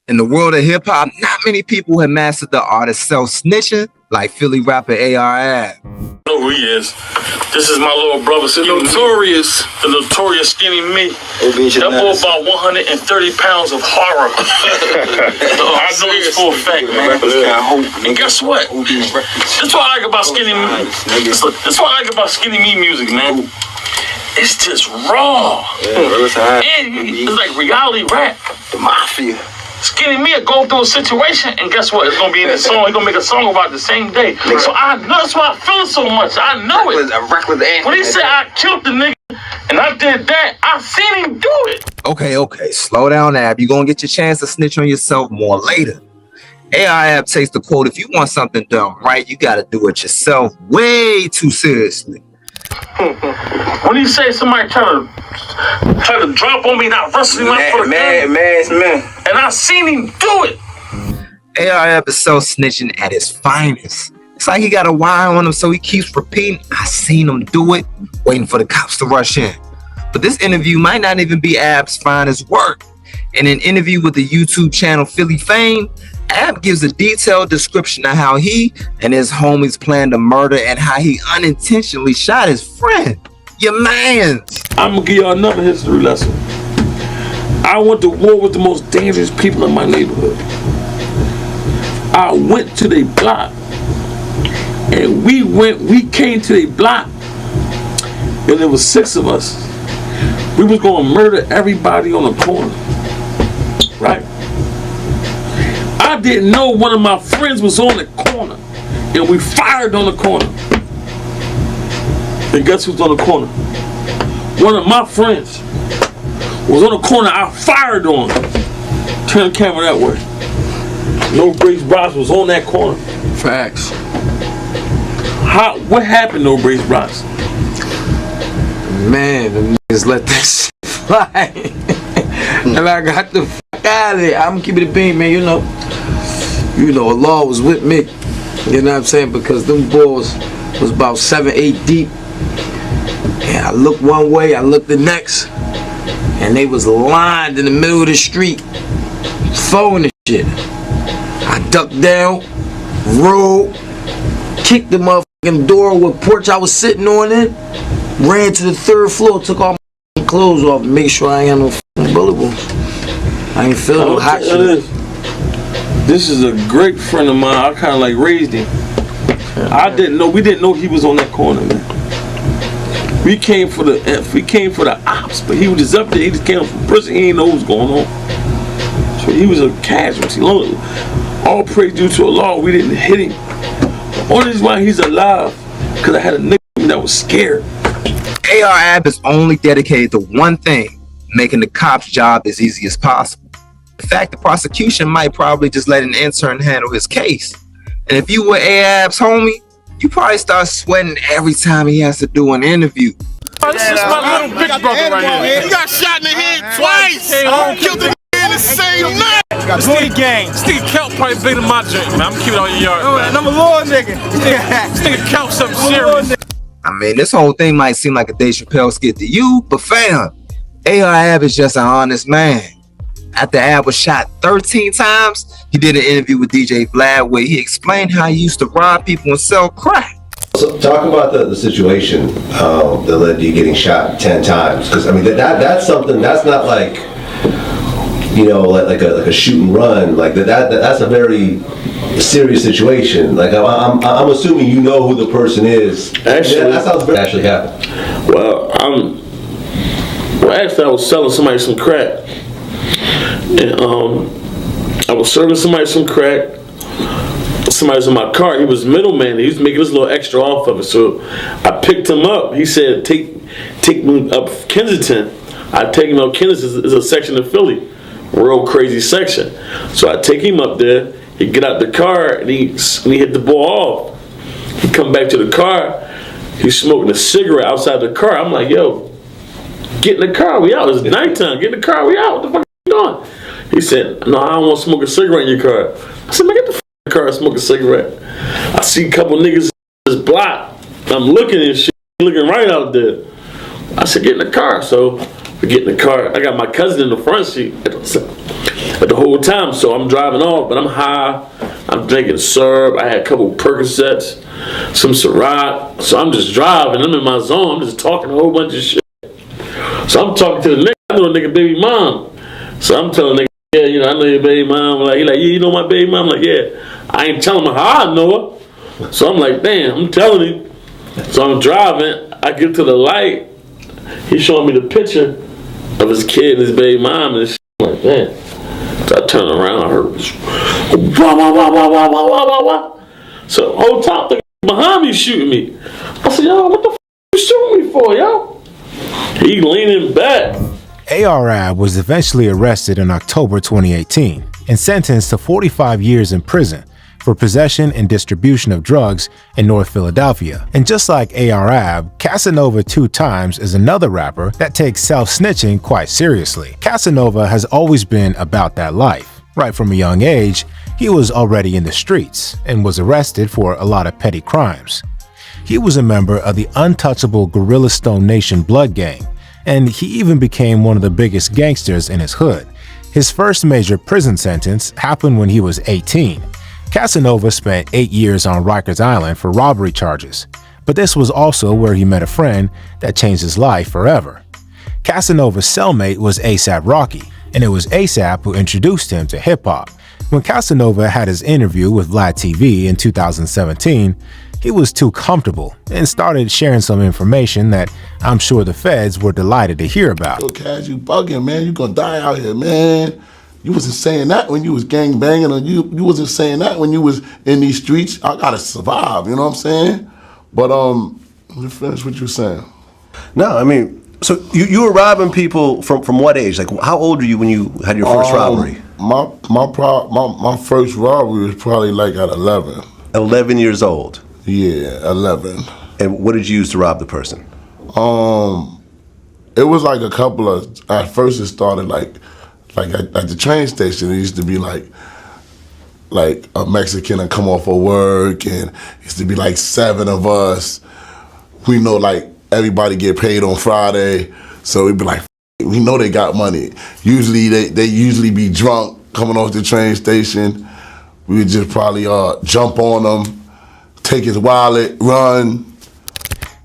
In the world of hip-hop, not many people have mastered the art of self-snitching like Philly rapper AR. Know who he is. This is my little brother, the notorious Skinny Me. That boy about 130 pounds of horror. I know this for a fact, man. And guess what? That's what I like about Skinny Me. That's what I like about Skinny Me music, man. It's just raw. And it's like reality rap. The mafia. Skinny Me go through a situation, and guess what? It's gonna be in the song. He's gonna make a song about it the same day. So that's why I feel so much. I know it. When he said I killed the nigga and I did that, I seen him do it. Okay, slow down, Ab. You're gonna get your chance to snitch on yourself more later. Ab takes the quote, if you want something done right, you gotta do it yourself way too seriously. When you say somebody try to drop on me, not wrestling my for the man. And I seen him do it. Ab is self-snitching at his finest. It's like he got a wire on him, so he keeps repeating, I seen him do it, waiting for the cops to rush in. But this interview might not even be Ab's finest work. In an interview with the YouTube channel Philly Fame, Ab gives a detailed description of how he and his homies planned a murder and how he unintentionally shot his friend, your mans. I'm gonna give y'all another history lesson. I went to war with the most dangerous people in my neighborhood. I went to their block, and we came to their block, and there was 6 of us. We was gonna murder everybody on the corner, right? I didn't know one of my friends was on the corner, and we fired on the corner. And guess who's on the corner? One of my friends was on the corner. I fired on. Turn the camera that way. No Brace Bros was on that corner. Facts. What happened, No Brace Bros? Man, them niggas let that shit fly. And I got the fuck out of there. I'm keeping it being, man. You know, Allah was with me. You know what I'm saying? Because them boys was about 7, 8 deep. And I looked one way, I looked the next. And they was lined in the middle of the street, throwing the shit. I ducked down, rolled, kicked the motherfucking door with porch I was sitting on it, ran to the 3rd floor, took all my clothes off, and make sure I ain't had no fucking bullet wounds. I ain't feeling no hot shit. This is a great friend of mine. I kind of like raised him. We didn't know he was on that corner, man. We came for the ops, but he was just up there. He just came from prison. He didn't know what was going on. So he was a casualty. All praise due to Allah. We didn't hit him. The only reason why he's alive, because I had a nigga that was scared. Ab is only dedicated to one thing, making the cop's job as easy as possible. In fact, the prosecution might probably just let an intern handle his case. And if you were Ab's homie, you probably start sweating every time he has to do an interview. Oh, this is my little big brother right here. He got shot in the head twice. Killed the in the same night. Steve gang. Steve Kelp probably bigger than my drink, man. I'm keeping it on your yard, man. I'm a little nigga. This nigga Kelp something serious. I mean, this whole thing might seem like a Dave Chappelle skit to you, but fam, Ab is just an honest man. After Ab was shot 13 times, he did an interview with DJ Vlad where he explained how he used to rob people and sell crack. So talk about the situation that led to you getting shot 10 times, because I mean that's something that's not like, you know, like a shoot and run, like that's a very serious situation. Like I'm assuming you know who the person is. Actually, that sounds very actually happened. Well, actually I was selling somebody some crack, and I was serving somebody some crack. Somebody's in my car. He was middleman. He was making this little extra off of it. So I picked him up. He said, "Take me up Kensington." I take him up Kensington. Is a section of Philly, real crazy section. So I take him up there. He get out the car and he hit the ball off. He come back to the car. He's smoking a cigarette outside the car. I'm like, "Yo, get in the car. We out. It's nighttime. Get in the car. We out. What the fuck are you doing?" He said, "No, I don't want to smoke a cigarette in your car." I said, "Man, get the fuck in the car and smoke a cigarette." I see a couple niggas in this block. I'm looking and shit, looking right out there. I said, "Get in the car." So We get in the car. I got my cousin in the front seat at the whole time. So I'm driving off, but I'm high. I'm drinking syrup. I had a couple Percocets, some Ciroc. So I'm just driving. I'm in my zone. I'm just talking a whole bunch of shit. So I'm talking to the nigga. I know the nigga baby mom. So I'm telling the nigga, yeah, you know, I know your baby mom. Like, he like, yeah, you know my baby mom? I'm like, yeah. I ain't telling him how I know her. So I'm like, damn, I'm telling him. So I'm driving. I get to the light. He's showing me the picture of his kid and his baby mom and shit. I'm like, man. So I turn around, I heard wah, wah, wah, wah, wah, wah, wah, wah, wah. So the whole top the behind me shooting me. I said, yo, what the f you shooting me for, yo? He leaning back. ARAB was eventually arrested in October 2018 and sentenced to 45 years in prison for possession and distribution of drugs in North Philadelphia. And just like ARAB, Casanova 2 Times is another rapper that takes self-snitching quite seriously. Casanova has always been about that life. Right from a young age, he was already in the streets and was arrested for a lot of petty crimes. He was a member of the untouchable Gorilla Stone Nation blood gang, and he even became one of the biggest gangsters in his hood. His first major prison sentence happened when he was 18. Casanova spent 8 years on Rikers Island for robbery charges, but this was also where he met a friend that changed his life forever. Casanova's cellmate was A$AP Rocky, and it was A$AP who introduced him to hip-hop. When Casanova had his interview with Vlad TV in 2017, he was too comfortable and started sharing some information that I'm sure the feds were delighted to hear about. Yo, Cass, you bugging, man. You gonna die out here, man. You wasn't saying that when you was gang banging, or you wasn't saying that when you was in these streets. I gotta survive, you know what I'm saying? But you finish what you were saying. No, I mean, so you were robbing people from what age? Like, how old were you when you had your first robbery? My first robbery was probably like at 11. 11 years old. Yeah, 11. And what did you use to rob the person? It was like a couple of. At first, it started like at the train station. It used to be like a Mexican and come off of work, and it used to be like 7 of us. We know like everybody get paid on Friday, so we'd be like, we know they got money. Usually they usually be drunk coming off the train station. We would just probably jump on them, take his wallet, run.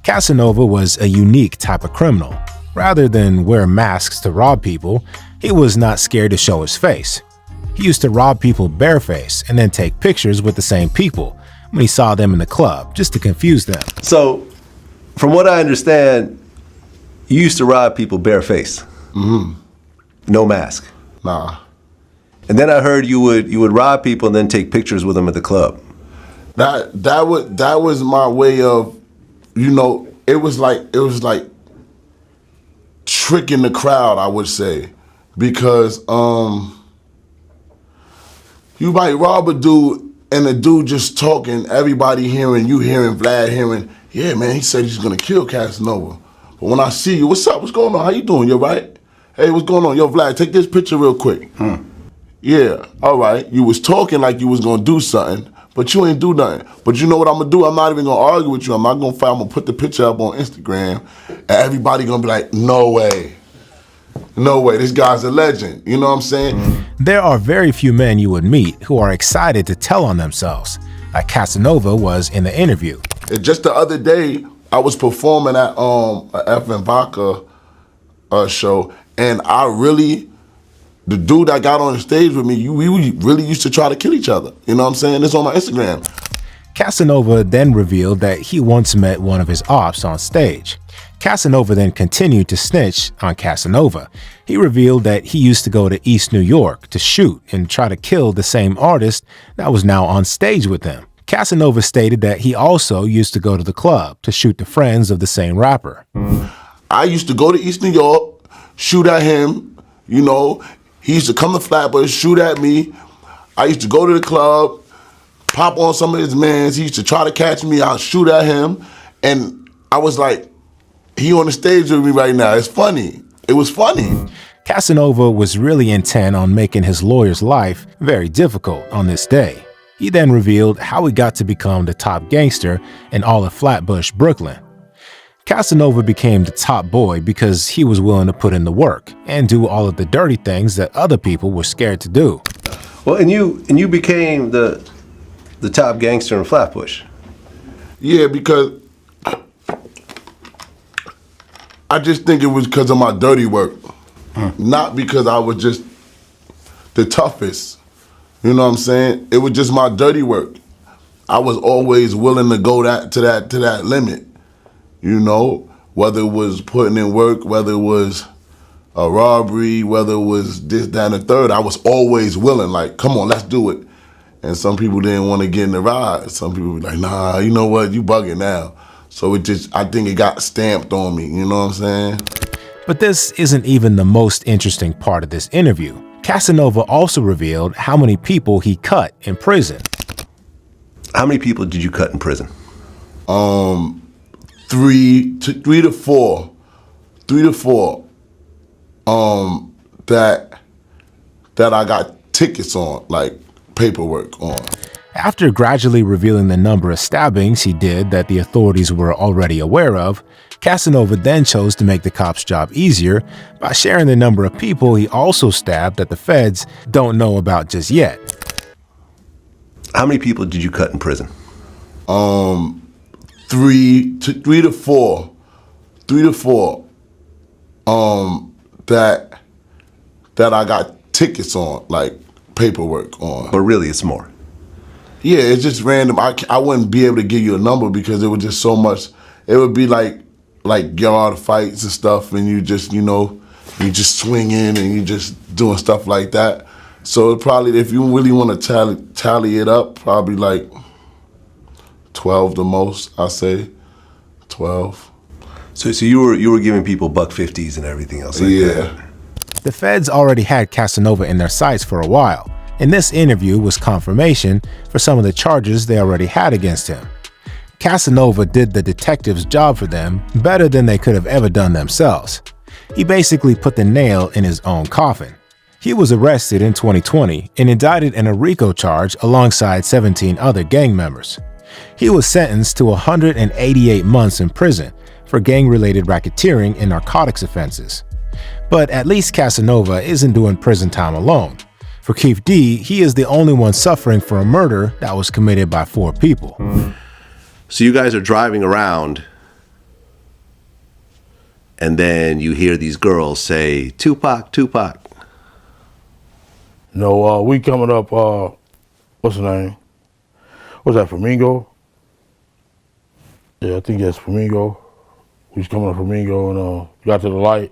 Casanova was a unique type of criminal. Rather than wear masks to rob people, he was not scared to show his face. He used to rob people barefaced and then take pictures with the same people when he saw them in the club, just to confuse them. So, from what I understand, you used to rob people barefaced. Mm-hmm. No mask. Nah. And then I heard you would rob people and then take pictures with them at the club. That was my way of, you know, it was like tricking the crowd, I would say, because you might rob a dude and the dude just talking, everybody hearing, you hearing, Vlad hearing, yeah, man, he said he's gonna kill Casanova. But when I see you, what's up? What's going on? How you doing? You right? Hey, what's going on? Yo, Vlad, take this picture real quick. Yeah, all right. You was talking like you was gonna do something, but you ain't do nothing. But you know what I'm gonna do? I'm not even gonna argue with you. I'm not gonna fight. I'm gonna put the picture up on Instagram, and everybody gonna be like, no way. No way, this guy's a legend. You know what I'm saying? There are very few men you would meet who are excited to tell on themselves, like Casanova was in the interview. And just the other day, I was performing at a F and Vodka show, and the dude that got on the stage with me, we really used to try to kill each other. You know what I'm saying? It's on my Instagram. Casanova then revealed that he once met one of his ops on stage. Casanova then continued to snitch on Casanova. He revealed that he used to go to East New York to shoot and try to kill the same artist that was now on stage with them. Casanova stated that he also used to go to the club to shoot the friends of the same rapper. I used to go to East New York, shoot at him, you know. He used to come to Flatbush, shoot at me. I used to go to the club, pop on some of his mans. He used to try to catch me, I'll shoot at him. And I was like, he on the stage with me right now. It's funny. It was funny. Casanova was really intent on making his lawyer's life very difficult on this day. He then revealed how he got to become the top gangster in all of Flatbush, Brooklyn. Casanova became the top boy because he was willing to put in the work and do all of the dirty things that other people were scared to do. Well, and you became the top gangster in Flatbush. Yeah, because I just think it was because of my dirty work, not because I was just the toughest. You know what I'm saying? It was just my dirty work. I was always willing to go to that limit. You know, whether it was putting in work, whether it was a robbery, whether it was this, that, and the third, I was always willing. Like, come on, let's do it. And some people didn't want to get in the ride. Some people were like, nah, you know what, you bugging now. So I think it got stamped on me, you know what I'm saying? But this isn't even the most interesting part of this interview. Casanova also revealed how many people he cut in prison. How many people did you cut in prison? 3 to 4. That I got tickets on, like paperwork on. After gradually revealing the number of stabbings he did that the authorities were already aware of, Casanova then chose to make the cops' job easier by sharing the number of people he also stabbed that the feds don't know about just yet. How many people did you cut in prison? 3 to 4. That I got tickets on, like paperwork on. But really, it's more. Yeah, it's just random. I wouldn't be able to give you a number because it was just so much. It would be like yard fights and stuff, and you just, you know, you just swinging and you just doing stuff like that. So it probably, if you really want to tally it up, probably like 12 the most, I say. 12. So you were giving people $150s and everything else like that. The feds already had Casanova in their sights for a while, and this interview was confirmation for some of the charges they already had against him. Casanova did the detective's job for them better than they could have ever done themselves. He basically put the nail in his own coffin. He was arrested in 2020 and indicted in a RICO charge alongside 17 other gang members. He was sentenced to 188 months in prison for gang-related racketeering and narcotics offenses. But at least Casanova isn't doing prison time alone. For Keith D, he is the only one suffering for a murder that was committed by 4 people. So you guys are driving around, and then you hear these girls say, Tupac, Tupac. No, we coming up, what's the name? What's that, Flamingo? Yeah, I think that's Flamingo. We was coming up Flamingo and got to the light.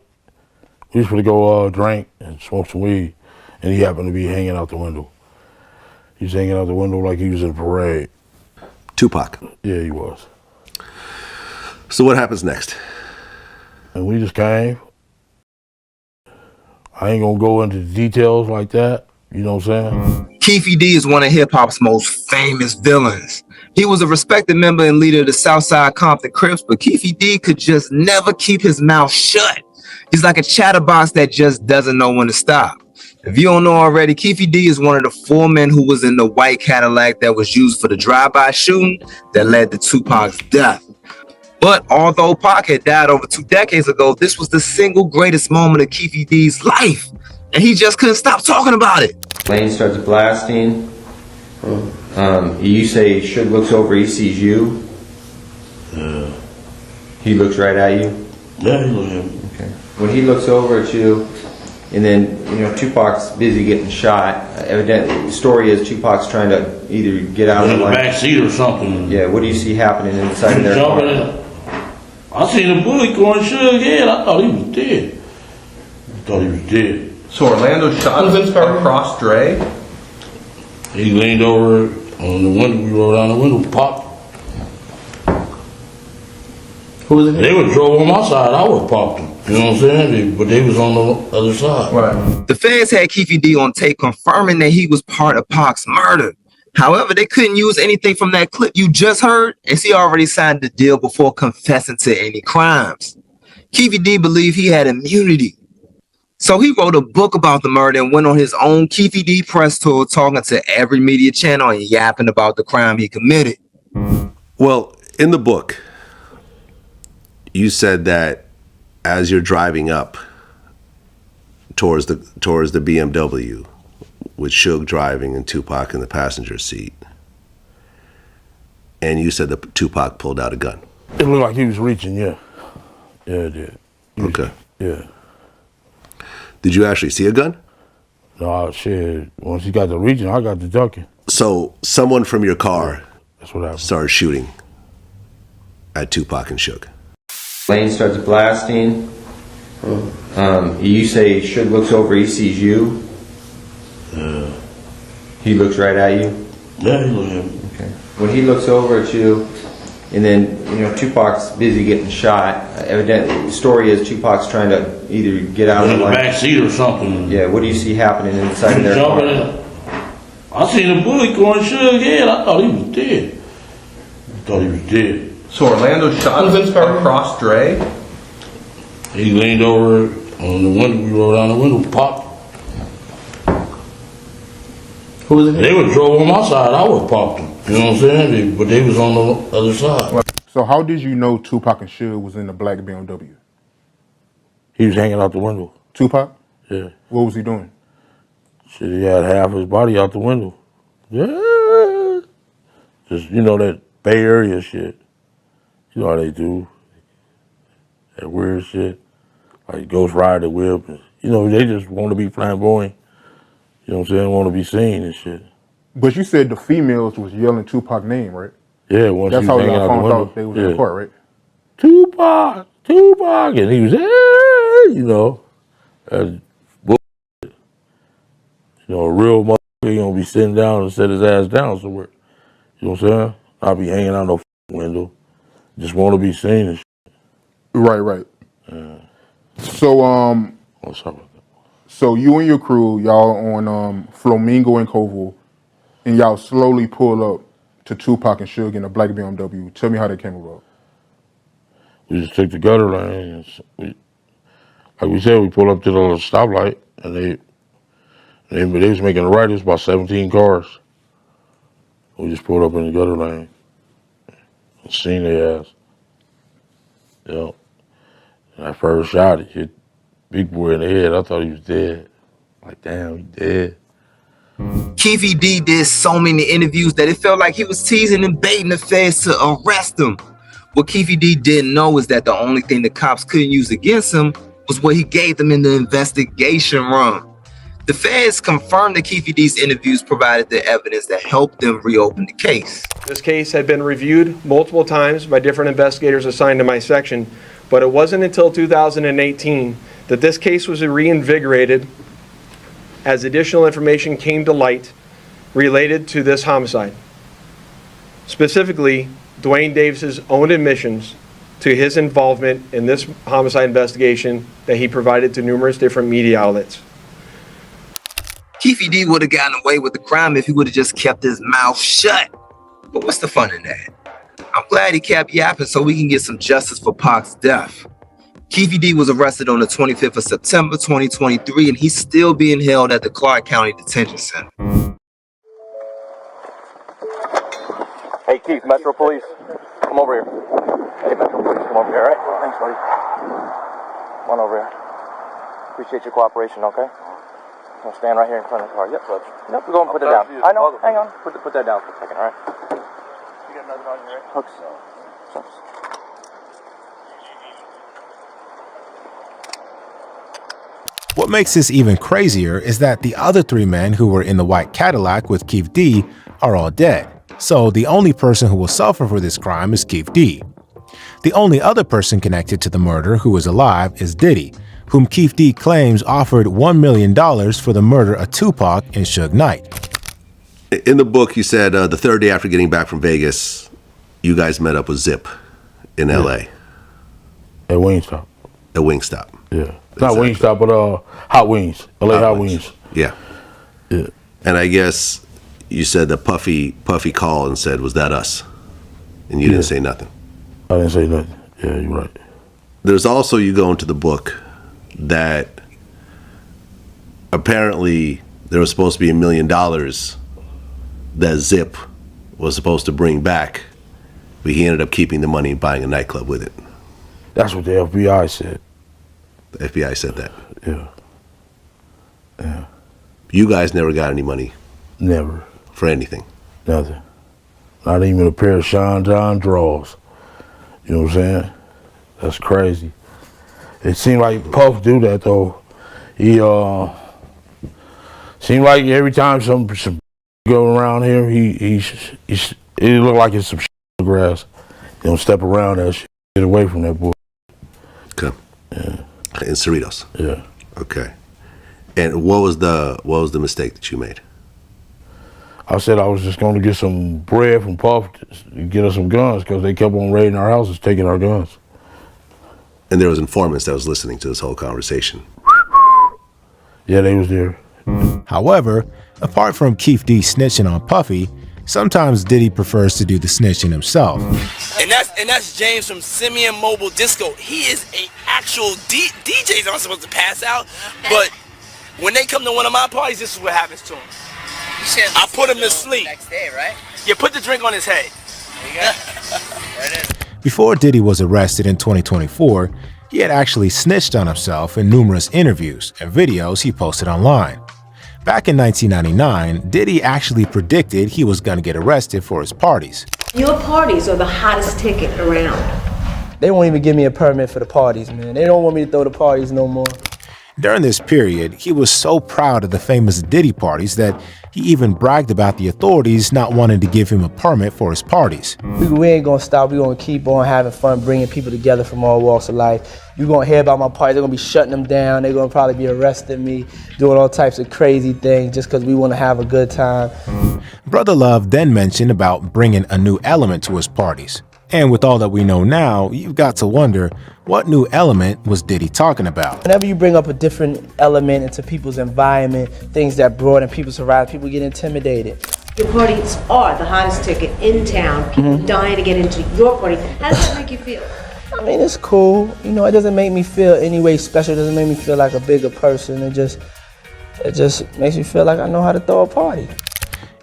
We was going to go drink and smoke some weed, and he happened to be hanging out the window. He was hanging out the window like he was in a parade. Tupac? Yeah, he was. So what happens next? And we just came. I ain't gonna go into the details like that, you know what I'm saying? Keith D is one of hip-hop's most famous villains. He was a respected member and leader of the Southside Compton Crips, but Keith D could just never keep his mouth shut. He's like a chatterbox that just doesn't know when to stop. If you don't know already, Keith D is one of the 4 men who was in the white Cadillac that was used for the drive-by shooting that led to Tupac's death. But although Pac had died over 2 decades ago, this was the single greatest moment of Keith D's life, and he just couldn't stop talking about it. Lane starts blasting. You say Suge looks over, he sees you. Yeah. He looks right at you. Yeah, he looked at me. Okay. When he looks over at you, and then, you know, Tupac's busy getting shot. Evidently, the story is Tupac's trying to either get out in of the back seat or something. Yeah, what do you see happening inside of their car? I seen a bullet going Suge head. I thought he was dead. So Orlando shot across Dre? He leaned over on the window. We rolled down the window, popped. Who was it? They would drove on my side. I would popped them. You know what I'm saying? But they was on the other side. Right. The feds had Keith D on tape confirming that he was part of Pac's murder. However, they couldn't use anything from that clip you just heard, as he already signed the deal before confessing to any crimes. Keith D believed he had immunity. So he wrote a book about the murder and went on his own Keith D press tour, talking to every media channel and yapping about the crime he committed. Well, in the book, you said that as you're driving up towards the BMW with Suge driving and Tupac in the passenger seat, and you said that Tupac pulled out a gun. It looked like he was reaching, yeah. Yeah, it did. Okay. Yeah. Did you actually see a gun? No, shit. Once he got to reaching, I got to ducking. So someone from your car That's what happened. started shooting at Tupac and Suge. Lane starts blasting. You say Suge looks over, he sees you. He looks right at you. Yeah, he looked at me. Okay. When he looks over at you, and then Tupac's busy getting shot. Evidently, the story is Tupac's trying to either get out In of the the back seat or something. Yeah. What do you see happening inside of their car? I seen a bullet going Suge's head. I thought he was dead. So Orlando shot across Dre? He leaned over on the window. We rolled down the window, popped. Who was it? They would drove on my side. I would popped them. You know what I'm saying? But they was on the other side. So how did you know Tupac and Suge was in the black BMW? He was hanging out the window. Tupac? Yeah. What was he doing? Shit, he had half his body out the window. Yeah. Just, that Bay Area shit. You know how they do. That weird shit. Like Ghost Rider whip. They just want to be flamboyant. You know what I'm saying? Want to be seen and shit. But you said the females was yelling Tupac's name, right? Yeah, once That's he how was hanging y'all out the found window. out they was in the court, right? Tupac, and he was, that's bullshit. A real motherfucker, he gonna be sitting down and set his ass down somewhere. You know what I'm saying? I'll be hanging out no window. Just want to be seen and shit. Right. So, What's up with that? So you and your crew, y'all on Flamingo and Koval, and y'all slowly pull up to Tupac and Suge in a black BMW. Tell me how that came about. We just took the gutter lane. Like we said, we pulled up to the little stoplight, and they was making a right. It was about 17 cars. We just pulled up in the gutter lane and seen their ass. And I first shot it, hit Big Boy in the head. I thought he was dead. Like, damn, he dead. Keefy D did so many interviews that it felt like he was teasing and baiting the feds to arrest him. What Keefy D didn't know is that the only thing the cops couldn't use against him was what he gave them in the investigation room. The feds confirmed that Keefy D's interviews provided the evidence that helped them reopen the case. This case had been reviewed multiple times by different investigators assigned to my section, but it wasn't until 2018 that this case was reinvigorated as additional information came to light related to this homicide. Specifically, Dwayne Davis's own admissions to his involvement in this homicide investigation that he provided to numerous different media outlets. Keefy D would have gotten away with the crime if he would have just kept his mouth shut. But what's the fun in that? I'm glad he kept yapping so we can get some justice for Pac's death. Keefy D was arrested on the 25th of September 2023, and he's still being held at the Clark County Detention Center. Hey Keith, Metro Police, come over here. Hey Metro Police, come over here, all right? Thanks, buddy. Come on over here. Appreciate your cooperation, okay? I'm gonna stand right here in front of the car. Yep, bud. Yep, we're going to put it down. I know, hang on. Put that down for a second, all right? You got nothing on your hooks? What makes this even crazier is that the other three men who were in the white Cadillac with Keef D are all dead. So the only person who will suffer for this crime is Keef D. The only other person connected to the murder who is alive is Diddy, whom Keef D claims offered $1 million for the murder of Tupac and Suge Knight. In the book, you said the third day after getting back from Vegas, you guys met up with Zip in L.A. At Wingstop. At Wingstop. Yeah. Not Wingstop, but Hot Wings. LA Hot Wings. Yeah. Yeah. And I guess you said that Puffy called and said, was that us? And you didn't say nothing. I didn't say nothing. Yeah, you're right. There's also, you go into the book, that apparently there was supposed to be $1 million that Zip was supposed to bring back, but he ended up keeping the money and buying a nightclub with it. That's what the FBI said. The FBI said that. Yeah. Yeah. You guys never got any money Never. for anything. Nothing. Not even a pair of Sean John drawers. You know what I'm saying? That's crazy. It seemed like Puff do that though. He seemed like every time some go around here, it look like it's some grass. He don't step around that shit. Get away from that boy. Okay. Yeah. In Cerritos. Yeah. Okay. And what was the mistake that you made? I said I was just going to get some bread from Puff to get us some guns because they kept on raiding our houses, taking our guns. And there was informants that was listening to this whole conversation. Yeah, they was there. However, apart from Keith D snitching on Puffy, sometimes Diddy prefers to do the snitching himself. And that's James from Simeon Mobile Disco. He is an actual DJ's not supposed to pass out, but when they come to one of my parties, this is what happens to him. I put him to sleep. Next day, right? Yeah, put the drink on his head. There you go. There it is. Before Diddy was arrested in 2024, he had actually snitched on himself in numerous interviews and videos he posted online. Back in 1999, Diddy actually predicted he was going to get arrested for his parties. Your parties are the hottest ticket around. They won't even give me a permit for the parties, man. They don't want me to throw the parties no more. During this period, he was so proud of the famous Diddy parties that he even bragged about the authorities not wanting to give him a permit for his parties. We ain't gonna stop. We're gonna keep on having fun, bringing people together from all walks of life. You're gonna hear about my parties. They're gonna be shutting them down. They're gonna probably be arresting me, doing all types of crazy things just because we wanna have a good time. Brother Love then mentioned about bringing a new element to his parties. And with all that we know now, you've got to wonder, what new element was Diddy talking about? Whenever you bring up a different element into people's environment, things that broaden people's horizon, people get intimidated. Your parties are the hottest ticket in town. People dying to get into your party. How does that make you feel? I mean, it's cool. You know, it doesn't make me feel any way special. It doesn't make me feel like a bigger person. It just makes me feel like I know how to throw a party.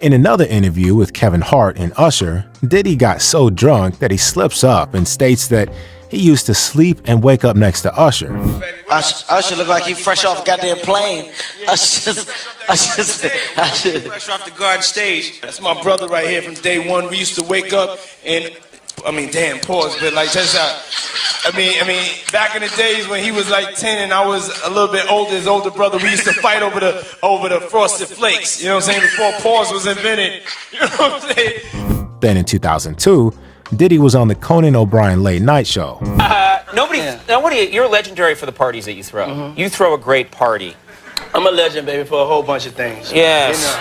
In another interview with Kevin Hart and Usher, Diddy got so drunk that he slips up and states that he used to sleep and wake up next to Usher. Usher look like he fresh off a goddamn plane. Usher fresh off the garden stage. That's my brother right here from day one. We used to wake up and, I mean, damn, pause, but like, just I mean, back in the days when he was like 10 and I was a little bit older, his older brother, we used to fight over the Frosted Flakes. You know what I'm saying? Before pause was invented. You know what I'm saying? Then in 2002, Diddy was on the Conan O'Brien Late Night Show. Nobody, you're legendary for the parties that you throw. You throw a great party. I'm a legend, baby, for a whole bunch of things. Yes. You know.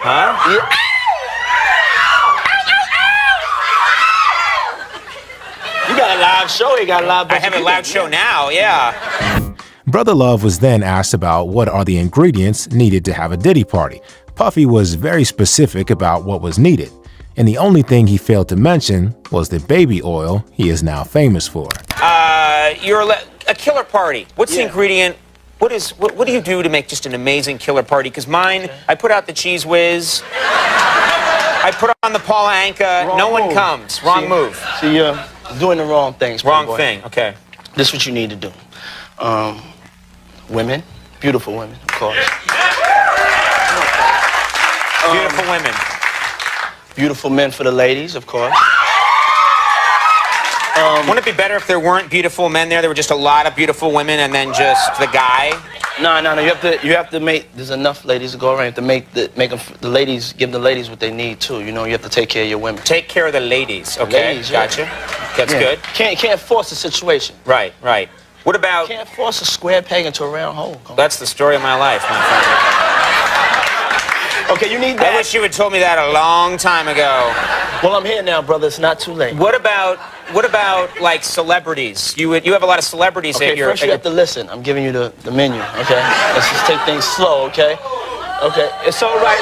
Huh? Yeah. You got a live show, you got a live. I have a live show now, yeah. Brother Love was then asked about what are the ingredients needed to have a Diddy party. Puffy was very specific about what was needed, and the only thing he failed to mention was the baby oil he is now famous for. You're a killer party. What's the ingredient? What do you do to make just an amazing killer party? Because mine, I put out the Cheese Whiz. I put on the Paula Anka. No one comes. Wrong move. See, you're doing the wrong things. Wrong boy. thing. Okay. This is what you need to do. Women, beautiful women, of course. Beautiful women. Beautiful men for the ladies, of course. Wouldn't it be better if there weren't beautiful men there? There were just a lot of beautiful women and then just the guy? No. You have to make. There's enough ladies to go around. You have to make the ladies, give the ladies what they need too. You know, you have to take care of your women. Take care of the ladies. Okay, ladies, yeah. gotcha. That's good. Can't force the situation. Right. What about? Can't force a square peg into a round hole. That's the story of my life, my friend. Okay, you need that. I wish you had told me that a long time ago. Well, I'm here now, brother. It's not too late. What about like celebrities? You have a lot of celebrities okay, at your. First you have to listen. I'm giving you the menu. Okay, let's just take things slow. Okay, it's all right.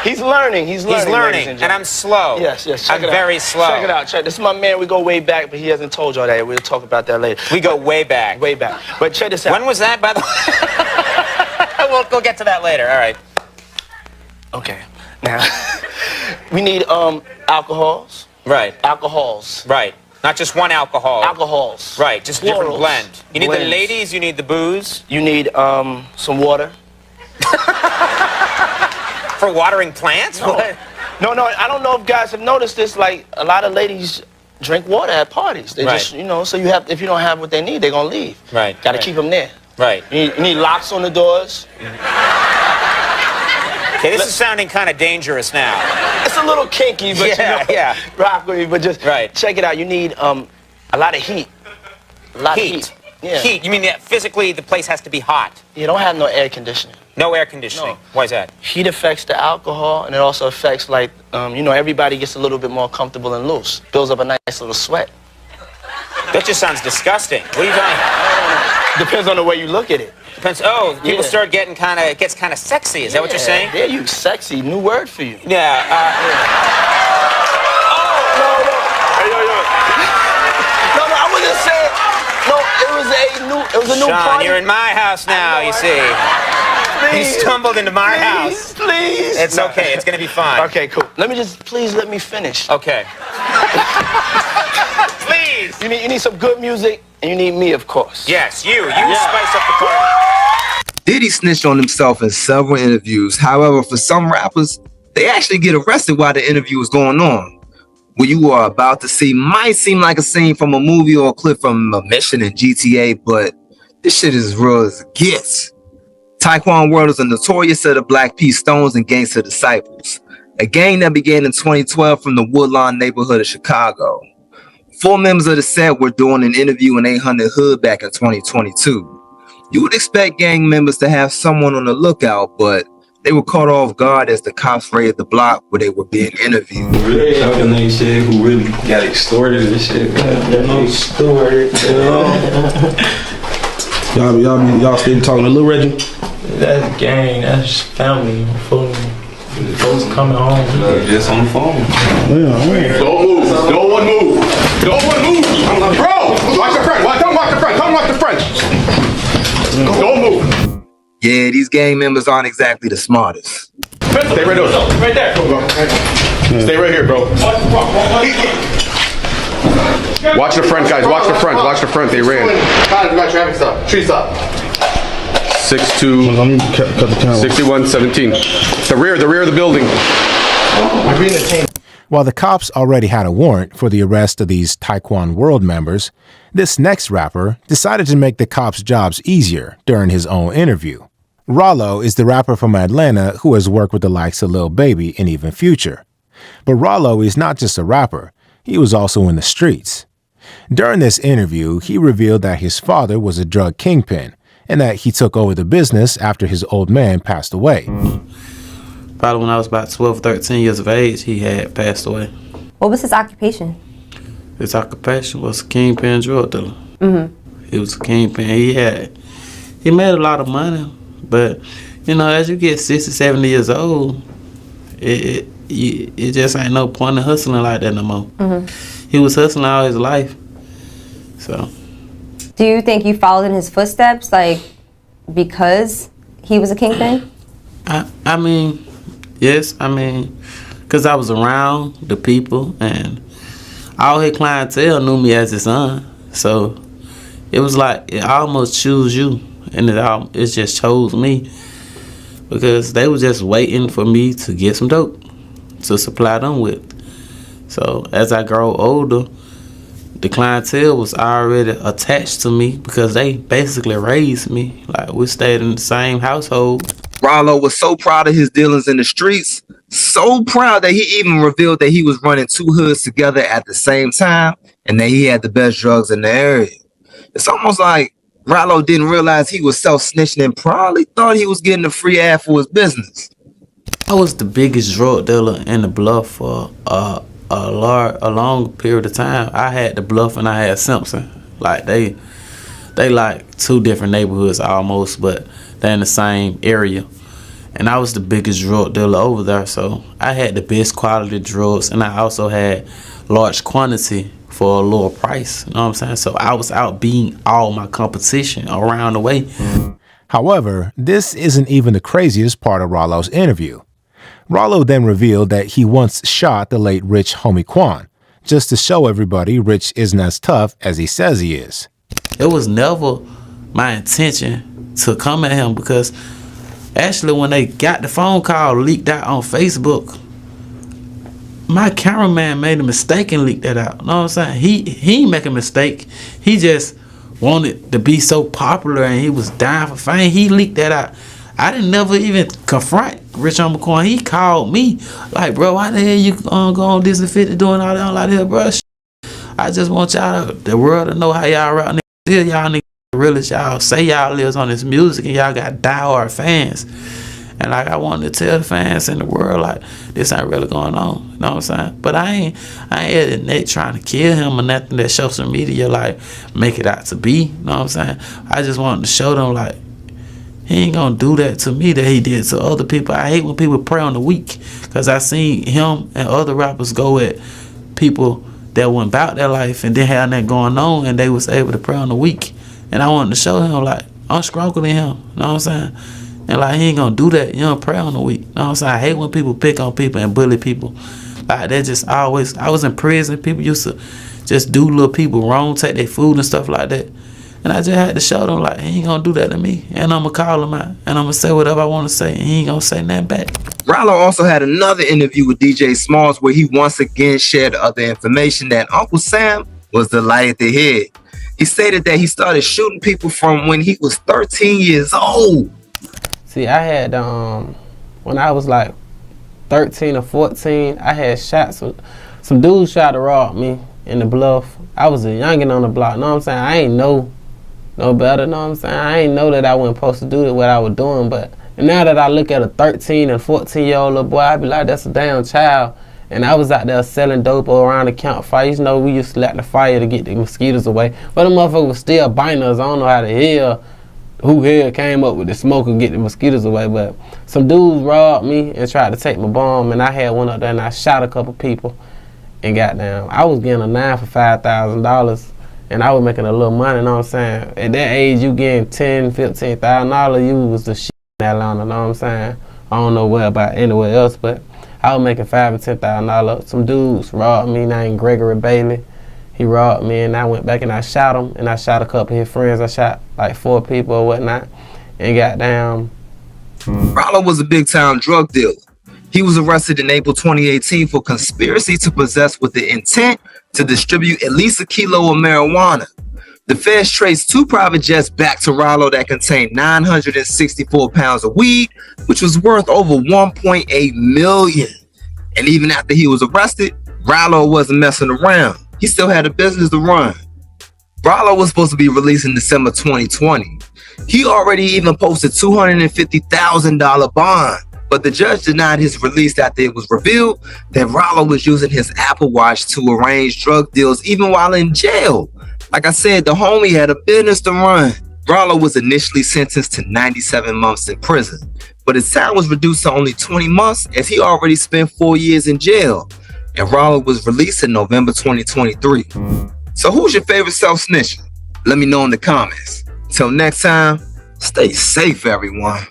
He's learning. He's learning, and I'm slow. Yes. I'm very slow. Check it out. This is my man. We go way back, but he hasn't told y'all that. We'll talk about that later. We go way back. Way back. But check this out. When was that, by the way? We'll get to that later. All right. Okay. Now, we need alcohols. Right. Alcohols. Right. Not just one alcohol. Alcohols. Right, just a different Plurals. blend. You need the Blends. ladies, you need the booze. You need some water. For watering plants? No. I don't know if guys have noticed this. Like, a lot of ladies drink water at parties. They just, so you have, if you don't have what they need, they're gonna leave. Right. Gotta keep them there. Right. You need locks on the doors. Okay, this is sounding kind of dangerous now. It's a little kinky, but yeah. Rock with me, but just check it out. You need a lot of heat. A lot of heat. Yeah. Heat. You mean that physically the place has to be hot? You don't have no air conditioning. No air conditioning. No. Why is that? Heat affects the alcohol, and it also affects, like, everybody gets a little bit more comfortable and loose. Builds up a nice little sweat. That just sounds disgusting. What are you talking? Depends on the way you look at it. Depends. Oh, people start getting it gets kind of sexy. Is that what you're saying? Yeah, you sexy. New word for you. Yeah. No, I wasn't saying. No, it was a new Sean, party. you're in my house now, you see. Please, you stumbled into my house. Please. It's okay. It's going to be fine. Okay, cool. Please let me finish. Okay. Please. You need some good music, and you need me, of course. Yes, you spice up the party. Diddy snitched on himself in several interviews. However, for some rappers, they actually get arrested while the interview is going on. What you are about to see might seem like a scene from a movie or a clip from a mission in GTA, but this shit is as real as it gets. Taekwon World is a notorious set of Black P Stones and Gangsta Disciples, a gang that began in 2012 from the Woodlawn neighborhood of Chicago. 4 members of the set were doing an interview in 800 Hood back in 2022. You would expect gang members to have someone on the lookout, but they were caught off guard as the cops raided the block where they were being interviewed. Really talking that shit, who really got extorted and shit. No extorted. Y'all still talking to Lil Reggie? That's gang, that's family. Folks coming home. Just on the phone. Don't move. No one move. No one move. Bro, watch the front. Come watch the front. Come watch the front. Don't move. Yeah, these gang members aren't exactly the smartest. Stay right there. Right there. Stay right here, bro. Watch the front, guys. Watch the front. Watch the front. They ran. Traffic stop. Tree stop. 62, 61, 17. The rear of the building. While the cops already had a warrant for the arrest of these Taekwon World members, this next rapper decided to make the cops' jobs easier during his own interview. Rollo is the rapper from Atlanta who has worked with the likes of Lil Baby and even Future. But Rollo is not just a rapper, he was also in the streets. During this interview, he revealed that his father was a drug kingpin and that he took over the business after his old man passed away. Probably when I was about 12, 13 years of age, he had passed away. What was his occupation? His occupation was a kingpin drug dealer. Mm-hmm. He was a kingpin. He made a lot of money, but as you get 60, 70 years old, it just ain't no point in hustling like that no more. Mm-hmm. He was hustling all his life, so. Do you think you followed in his footsteps, like, because he was a kingpin? I mean, yes, because I was around the people, and all his clientele knew me as his son. So it was like, it almost chose you, and it just chose me, because they were just waiting for me to get some dope to supply them with. So as I grow older, the clientele was already attached to me because they basically raised me. Like, we stayed in the same household. Rollo was so proud of his dealings in the streets, so proud that he even revealed that he was running 2 hoods together at the same time and that he had the best drugs in the area. It's almost like Rollo didn't realize he was self-snitching and probably thought he was getting a free ad for his business. I was the biggest drug dealer in the Bluff for a long period of time. I had the Bluff and I had Simpson. Like, they like 2 different neighborhoods almost, but they're in the same area. And I was the biggest drug dealer over there, so I had the best quality drugs, and I also had large quantity for a lower price. You know what I'm saying? So I was out beating all my competition around the way. However, this isn't even the craziest part of Rollo's interview. Rollo then revealed that he once shot the late Rich Homie Quan, just to show everybody Rich isn't as tough as he says he is. It was never my intention to come at him, because actually when they got the phone call leaked out on Facebook, my cameraman made a mistake and leaked that out. You know what I'm saying? He ain't make a mistake. He just wanted to be so popular and he was dying for fame. He leaked that out. I didn't never even confront Rich on McCoy. He called me like, bro, why the hell you go on this and 50 doing all that like that, bro? I just want y'all, the world, to know how y'all rock niggas. Y'all niggas really, y'all say y'all lives on this music and y'all got diehard fans. And like, I wanted to tell the fans in the world, like, this ain't really going on. You know what I'm saying? But I ain't at the net trying to kill him or nothing that social media like make it out to be. You know what I'm saying? I just wanted to show them, like, he ain't gonna do that to me that he did to other people. I hate when people prey on the weak, because I seen him and other rappers go at people that went about their life and didn't have that going on, and they was able to prey on the weak. And I wanted to show him, like, I'm stronger than him. You know what I'm saying? And like, he ain't gonna do that. You don't prey on the weak. You know what I'm saying? I hate when people pick on people and bully people. Like, they just always, I was in prison, people used to just do little people wrong, take their food and stuff like that. And I just had to show them, like, he ain't gonna do that to me. And I'm gonna call him out. And I'm gonna say whatever I wanna say. And he ain't gonna say nothing back. Rollo also had another interview with DJ Smalls where he once again shared other information that Uncle Sam was the light at the head. He stated that he started shooting people from when he was 13 years old. See, I had, when I was like 13 or 14, I had shot some dudes tried to rob me in the bluff. I was a youngin' on the block, know what I'm saying? I ain't know no better, know what I'm saying? I ain't know that I wasn't supposed to do what I was doing, but now that I look at a 13 and 14-year-old little boy, I be like, that's a damn child. And I was out there selling dope around the campfire. You know, we used to light the fire to get the mosquitoes away. But the motherfucker was still biting us. I don't know how the hell, who hell came up with the smoke and get the mosquitoes away. But some dudes robbed me and tried to take my bomb. And I had one up there and I shot a couple people and got down. I was getting a 9 for $5,000. And I was making a little money, you know what I'm saying? At that age, you getting $10,000, $15,000, you was the shit in Atlanta, you know what I'm saying? I don't know where about anywhere else, but I was making $5,000 and $10,000. Some dudes robbed me named Gregory Bailey. He robbed me, and I went back and I shot him, and I shot a couple of his friends. I shot like 4 people or whatnot, and got down. Rollo was a big-time drug dealer. He was arrested in April 2018 for conspiracy to possess with the intent to distribute at least a kilo of marijuana. The feds traced 2 private jets back to Rollo that contained 964 pounds of weed, which was worth over $1.8 million. And even after he was arrested, Rollo wasn't messing around. He still had a business to run. Rollo was supposed to be released in December 2020. He already even posted $250,000 bond, but the judge denied his release after it was revealed that Rollo was using his Apple Watch to arrange drug deals even while in jail. Like I said, the homie had a business to run. Rollo was initially sentenced to 97 months in prison, but his time was reduced to only 20 months as he already spent 4 years in jail. And Rollo was released in November 2023. So who's your favorite self-snitcher? Let me know in the comments. Till next time, stay safe, everyone.